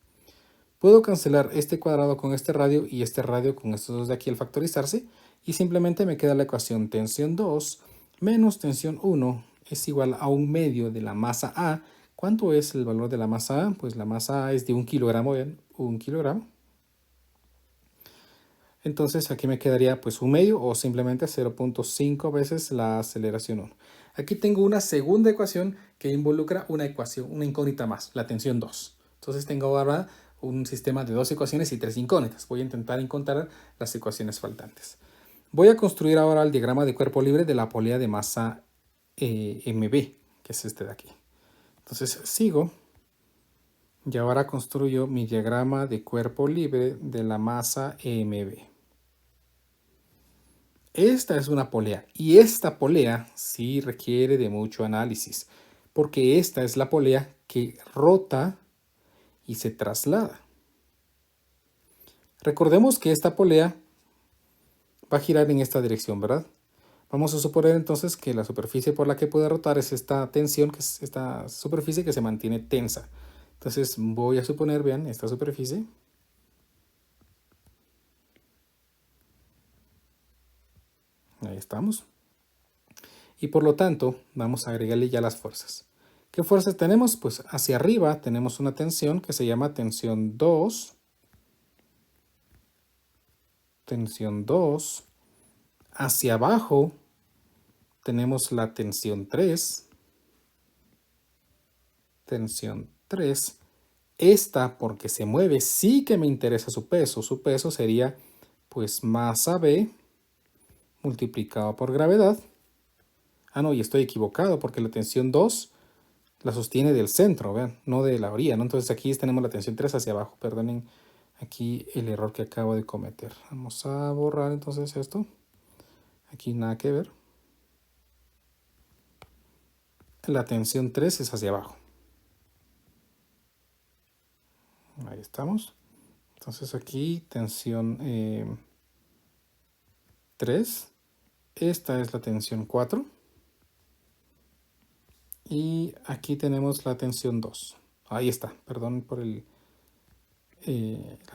Puedo cancelar este cuadrado con este radio y este radio con estos dos de aquí al factorizarse y simplemente me queda la ecuación tensión 2 menos tensión 1 es igual a 1/2 de la masa A. ¿Cuánto es el valor de la masa A? Pues la masa A es de 1 kilogramo, ¿ven? 1 kilogramo. Entonces aquí me quedaría pues 1/2 o simplemente 0.5 veces la aceleración 1. Aquí tengo una segunda ecuación que involucra una incógnita más, la tensión 2. Entonces tengo ahora un sistema de 2 ecuaciones y 3 incógnitas. Voy a intentar encontrar las ecuaciones faltantes. Voy a construir ahora el diagrama de cuerpo libre de la polea de masa MB, que es este de aquí. Entonces sigo y ahora construyo mi diagrama de cuerpo libre de la masa MB. Esta es una polea y esta polea sí requiere de mucho análisis porque esta es la polea que rota y se traslada. Recordemos que esta polea va a girar en esta dirección, ¿verdad? Vamos a suponer entonces que la superficie por la que puede rotar es esta tensión, que es esta superficie que se mantiene tensa. Entonces voy a suponer, vean, esta superficie. Ahí estamos. Y por lo tanto, vamos a agregarle ya las fuerzas. ¿Qué fuerzas tenemos? Pues hacia arriba tenemos una tensión que se llama tensión 2. Tensión 2. Hacia abajo tenemos la tensión 3. Tensión 3. Esta, porque se mueve, sí que me interesa su peso. Su peso sería pues masa B multiplicado por gravedad. Ah, no, y estoy equivocado porque la tensión 2 la sostiene del centro, vean, no de la orilla, ¿no? Entonces aquí tenemos la tensión 3 hacia abajo. Perdonen aquí el error que acabo de cometer. Vamos a borrar entonces esto. Aquí nada que ver. La tensión 3 es hacia abajo. Ahí estamos. Entonces aquí tensión 3. Esta es la tensión 4. Y aquí tenemos la tensión 2. Ahí está, perdón por la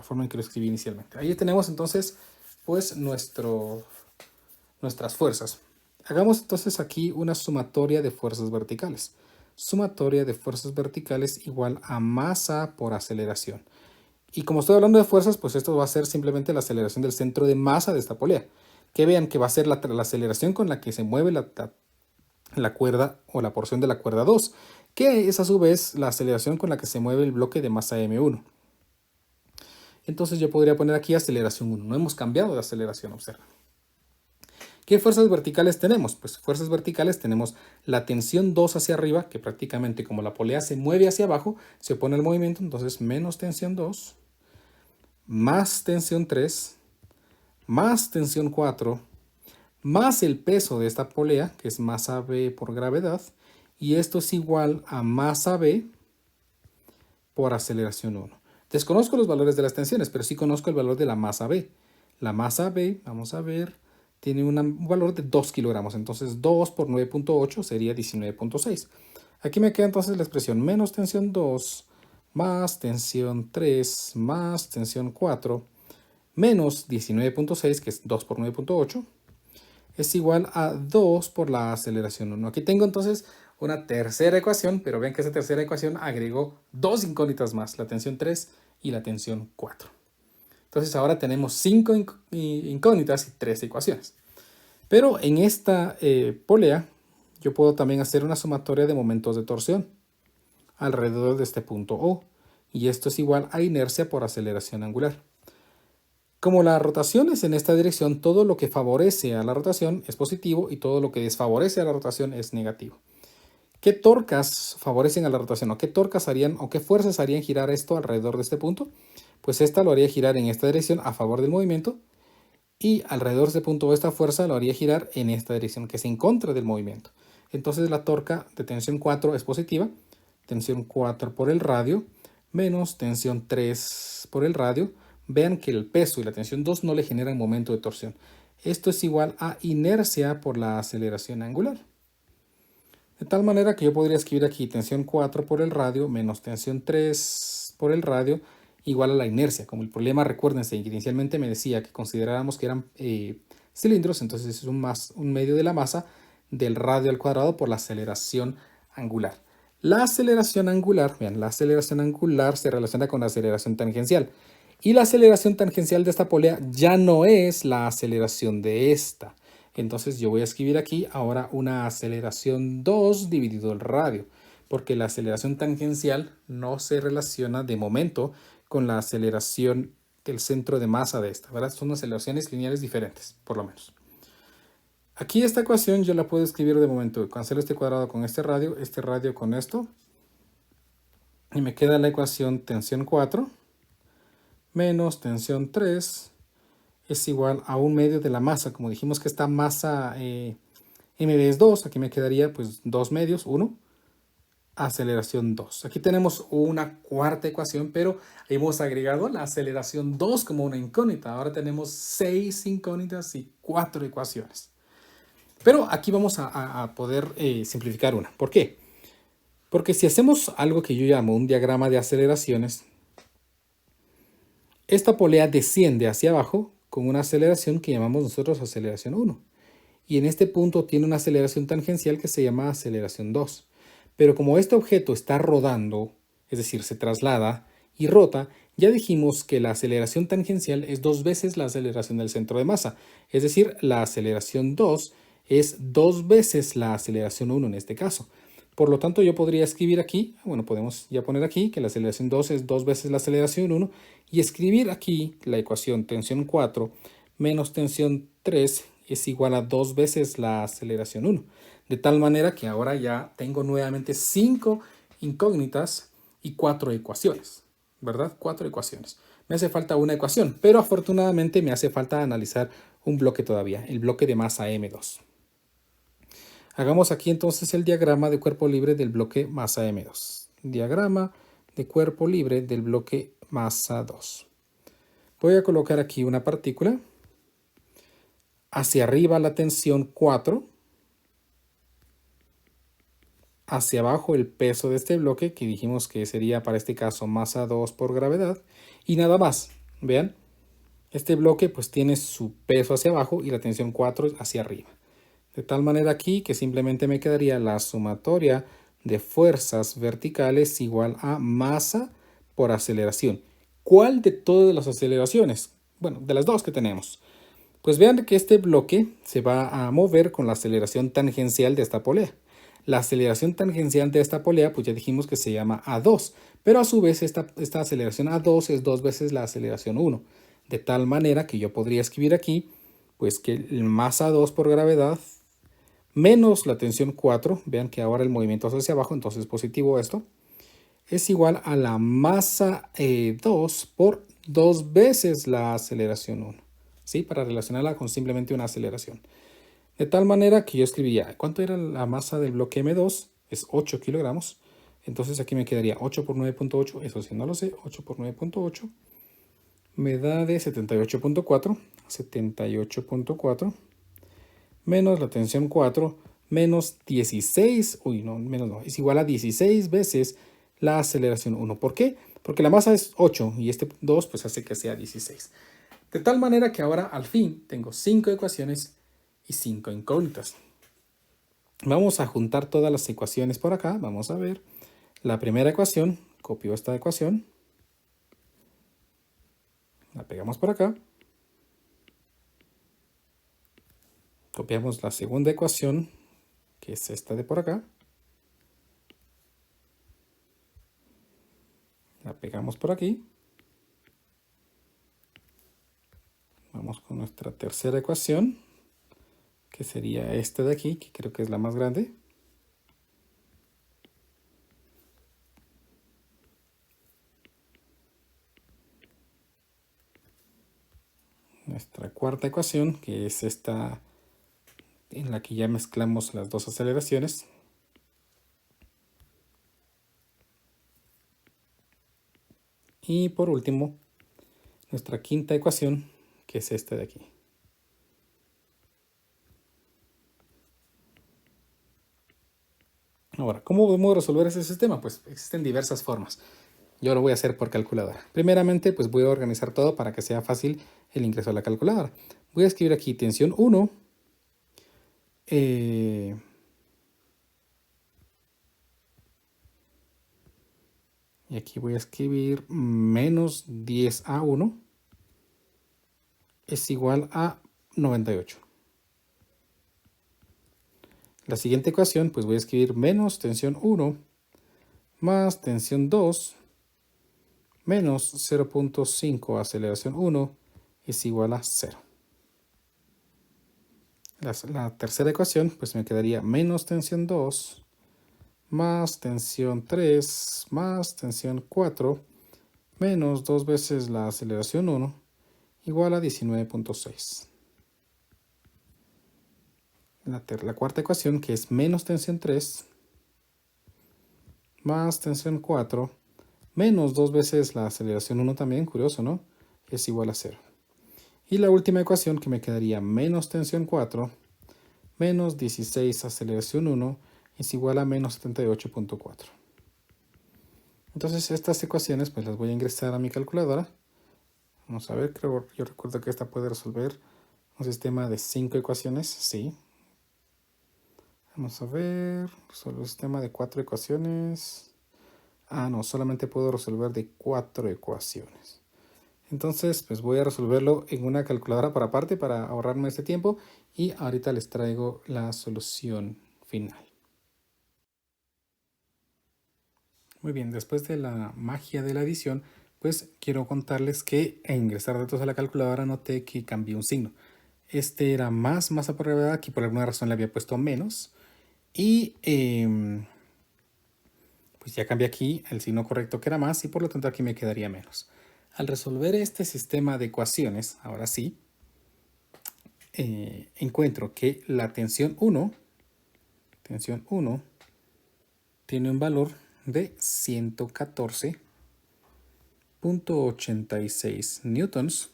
forma en que lo escribí inicialmente. Ahí tenemos entonces pues nuestras fuerzas. Hagamos entonces aquí una sumatoria de fuerzas verticales. Sumatoria de fuerzas verticales igual a masa por aceleración. Y como estoy hablando de fuerzas, pues esto va a ser simplemente la aceleración del centro de masa de esta polea. Que vean que va a ser la aceleración con la que se mueve la cuerda o la porción de la cuerda 2, que es a su vez la aceleración con la que se mueve el bloque de masa M1. Entonces yo podría poner aquí aceleración 1. No hemos cambiado de aceleración, observen. ¿Qué fuerzas verticales tenemos? Pues fuerzas verticales tenemos la tensión 2 hacia arriba, que prácticamente como la polea se mueve hacia abajo, se opone al movimiento, entonces menos tensión 2, más tensión 3, más tensión 4, más el peso de esta polea, que es masa B por gravedad, y esto es igual a masa B por aceleración 1. Desconozco los valores de las tensiones, pero sí conozco el valor de la masa B. La masa B, vamos a ver, tiene un valor de 2 kilogramos, entonces 2 por 9.8 sería 19.6. Aquí me queda entonces la expresión menos tensión 2 más tensión 3 más tensión 4 menos 19.6, que es 2 por 9.8, es igual a 2 por la aceleración 1. Aquí tengo entonces una tercera ecuación, pero ven que esa tercera ecuación agregó dos incógnitas más, la tensión 3 y la tensión 4. Entonces ahora tenemos 5 incógnitas y 3 ecuaciones. Pero en esta polea yo puedo también hacer una sumatoria de momentos de torsión alrededor de este punto O. Y esto es igual a inercia por aceleración angular. Como la rotación es en esta dirección, todo lo que favorece a la rotación es positivo y todo lo que desfavorece a la rotación es negativo. ¿Qué torcas favorecen a la rotación? ¿O qué torcas harían o qué fuerzas harían girar esto alrededor de este punto? pues esta lo haría girar en esta dirección a favor del movimiento y alrededor de ese punto esta fuerza lo haría girar en esta dirección, que es en contra del movimiento. Entonces la torca de tensión 4 es positiva, tensión 4 por el radio, menos tensión 3 por el radio. Vean que el peso y la tensión 2 no le generan momento de torsión. Esto es igual a inercia por la aceleración angular. De tal manera que yo podría escribir aquí tensión 4 por el radio menos tensión 3 por el radio igual a la inercia. Como el problema, recuérdense, que inicialmente me decía que consideráramos que eran cilindros, entonces es un medio de la masa del radio al cuadrado por la aceleración angular. La aceleración angular, vean, la aceleración angular se relaciona con la aceleración tangencial. Y la aceleración tangencial de esta polea ya no es la aceleración de esta. Entonces yo voy a escribir aquí ahora una aceleración 2 dividido el radio, porque la aceleración tangencial no se relaciona de momento con la aceleración del centro de masa de esta, ¿verdad? Son aceleraciones lineales diferentes, por lo menos. Aquí esta ecuación yo la puedo escribir de momento. Cancelo este cuadrado con este radio con esto. Y me queda la ecuación tensión 4 menos tensión 3 es igual a un medio de la masa. Como dijimos que esta masa MB es 2, aquí me quedaría pues 2 medios, 1, aceleración 2. Aquí tenemos una cuarta ecuación, pero hemos agregado la aceleración 2 como una incógnita. Ahora tenemos 6 incógnitas y 4 ecuaciones. Pero aquí vamos a poder simplificar una. ¿Por qué? Porque si hacemos algo que yo llamo un diagrama de aceleraciones, esta polea desciende hacia abajo con una aceleración que llamamos nosotros aceleración 1. Y en este punto tiene una aceleración tangencial que se llama aceleración 2. Pero como este objeto está rodando, es decir, se traslada y rota, ya dijimos que la aceleración tangencial es 2 veces la aceleración del centro de masa. Es decir, la aceleración 2 es 2 veces la aceleración 1 en este caso. Por lo tanto, yo podría escribir aquí, bueno, podemos ya poner aquí que la aceleración 2 es 2 veces la aceleración 1 y escribir aquí la ecuación tensión 4 menos tensión 3 es igual a 2 veces la aceleración 1. De tal manera que ahora ya tengo nuevamente 5 incógnitas y 4 ecuaciones, ¿verdad? 4 ecuaciones. Me hace falta una ecuación, pero afortunadamente me hace falta analizar un bloque todavía, el bloque de masa M2. Hagamos aquí entonces el diagrama de cuerpo libre del bloque masa M2. Diagrama de cuerpo libre del bloque masa 2. Voy a colocar aquí una partícula. Hacia arriba la tensión 4. Hacia abajo el peso de este bloque, que dijimos que sería para este caso masa 2 por gravedad. Y nada más. Vean, este bloque pues tiene su peso hacia abajo y la tensión 4 hacia arriba. De tal manera aquí que simplemente me quedaría la sumatoria de fuerzas verticales igual a masa por aceleración. ¿Cuál de todas las aceleraciones? Bueno, de las dos que tenemos. Pues vean que este bloque se va a mover con la aceleración tangencial de esta polea. La aceleración tangencial de esta polea, pues ya dijimos que se llama A2, pero a su vez esta aceleración A2 es 2 veces la aceleración 1. De tal manera que yo podría escribir aquí, pues que el masa 2 por gravedad menos la tensión 4, vean que ahora el movimiento es hacia abajo, entonces positivo esto, es igual a la masa 2 por 2 veces la aceleración 1, ¿sí? Para relacionarla con simplemente una aceleración. De tal manera que yo escribiría, ¿cuánto era la masa del bloque M2? Es 8 kilogramos. Entonces aquí me quedaría 8 por 9.8, eso sí no lo sé, 8 por 9.8 me da de 78.4, 78.4 menos la tensión 4 menos 16, uy, no, menos no, es igual a 16 veces la aceleración 1. ¿Por qué? Porque la masa es 8 y este 2 pues hace que sea 16. De tal manera que ahora al fin tengo 5 ecuaciones y 5 incógnitas. Vamos a juntar todas las ecuaciones por acá. Vamos a ver. La primera ecuación, copio esta ecuación. La pegamos por acá. Copiamos la segunda ecuación, que es esta de por acá. La pegamos por aquí. Vamos con nuestra tercera ecuación, que sería esta de aquí, que creo que es la más grande. nuestra cuarta ecuación, que es esta en la que ya mezclamos las dos aceleraciones. Y por último, nuestra quinta ecuación, que es esta de aquí. Ahora, ¿cómo podemos resolver ese sistema? Pues existen diversas formas. Yo lo voy a hacer por calculadora. Primeramente, pues voy a organizar todo para que sea fácil el ingreso a la calculadora. Voy a escribir aquí tensión 1. Y aquí voy a escribir menos 10A1 es igual a 98. La siguiente ecuación, pues voy a escribir menos tensión 1 más tensión 2 menos 0.5 aceleración 1 es igual a 0. La tercera ecuación, pues me quedaría menos tensión 2 más tensión 3 más tensión 4 menos 2 veces la aceleración 1 igual a 19.6. La cuarta ecuación, que es menos tensión 3 más tensión 4 menos 2 veces la aceleración 1 también, curioso, ¿no? Es igual a 0. Y la última ecuación, que me quedaría menos tensión 4 menos 16 aceleración 1 es igual a menos 78.4. Entonces estas ecuaciones pues las voy a ingresar a mi calculadora. Vamos a ver, yo recuerdo que esta puede resolver un sistema de 5 ecuaciones, sí. Vamos a ver, resuelve un sistema de 4 ecuaciones. No, solamente puedo resolver de 4 ecuaciones. Entonces, pues voy a resolverlo en una calculadora por aparte para ahorrarme este tiempo y ahorita les traigo la solución final. Muy bien, después de la magia de la adición, pues quiero contarles que al ingresar datos a la calculadora noté que cambié un signo. Este era más masa por gravedad, aquí por alguna razón le había puesto menos. Y pues ya cambié aquí el signo correcto que era más y por lo tanto aquí me quedaría menos. Al resolver este sistema de ecuaciones, ahora sí, encuentro que la tensión 1 tiene un valor de 114.86 newtons.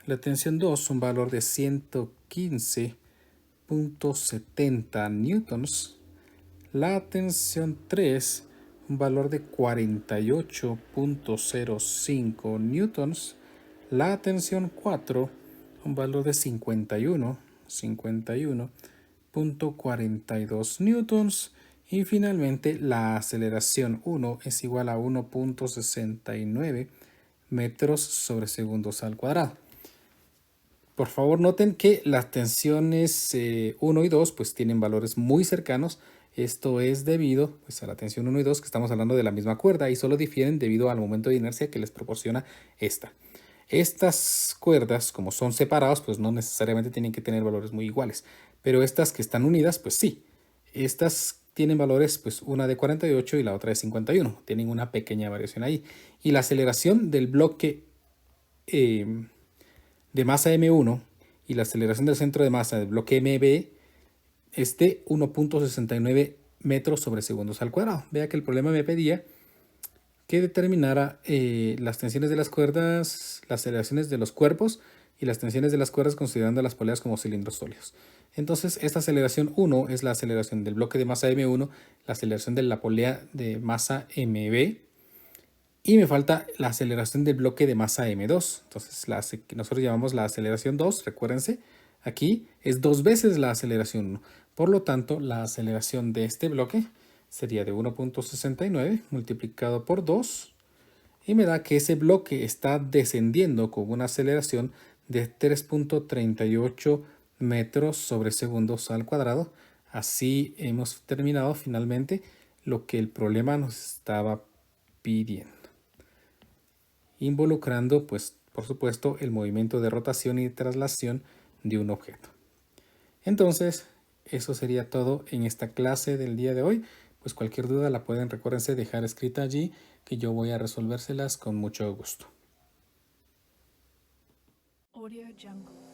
La tensión 2 un valor de 115.70 newtons. La tensión 3 un valor de 48.05 newtons. La tensión 4 un valor de 51.42 newtons. Y finalmente la aceleración 1 es igual a 1.69 metros sobre segundos al cuadrado. Por favor noten que las tensiones 1 y 2 pues tienen valores muy cercanos. Esto es debido pues, a la tensión 1 y 2, que estamos hablando de la misma cuerda y solo difieren debido al momento de inercia que les proporciona esta. Estas cuerdas, como son separadas, pues no necesariamente tienen que tener valores muy iguales. Pero estas que están unidas, pues sí. Estas tienen valores, pues una de 48 y la otra de 51. Tienen una pequeña variación ahí. Y la aceleración del bloque de masa M1 y la aceleración del centro de masa del bloque MB es de 1.69 metros sobre segundos al cuadrado. Vea que el problema me pedía que determinara las tensiones de las cuerdas, las aceleraciones de los cuerpos y las tensiones de las cuerdas considerando las poleas como cilindros sólidos. Entonces, esta aceleración 1 es la aceleración del bloque de masa M1, la aceleración de la polea de masa MB, y me falta la aceleración del bloque de masa M2. Entonces, la que nosotros llamamos la aceleración 2, recuérdense, aquí es 2 veces la aceleración 1. Por lo tanto, la aceleración de este bloque sería de 1.69 multiplicado por 2 y me da que ese bloque está descendiendo con una aceleración de 3.38 metros sobre segundos al cuadrado. Así hemos terminado finalmente lo que el problema nos estaba pidiendo, involucrando, pues, por supuesto, el movimiento de rotación y de traslación de un objeto. Entonces, eso sería todo en esta clase del día de hoy. Pues cualquier duda la pueden, recuérdense, dejar escrita allí, que yo voy a resolvérselas con mucho gusto. Audio Jungle.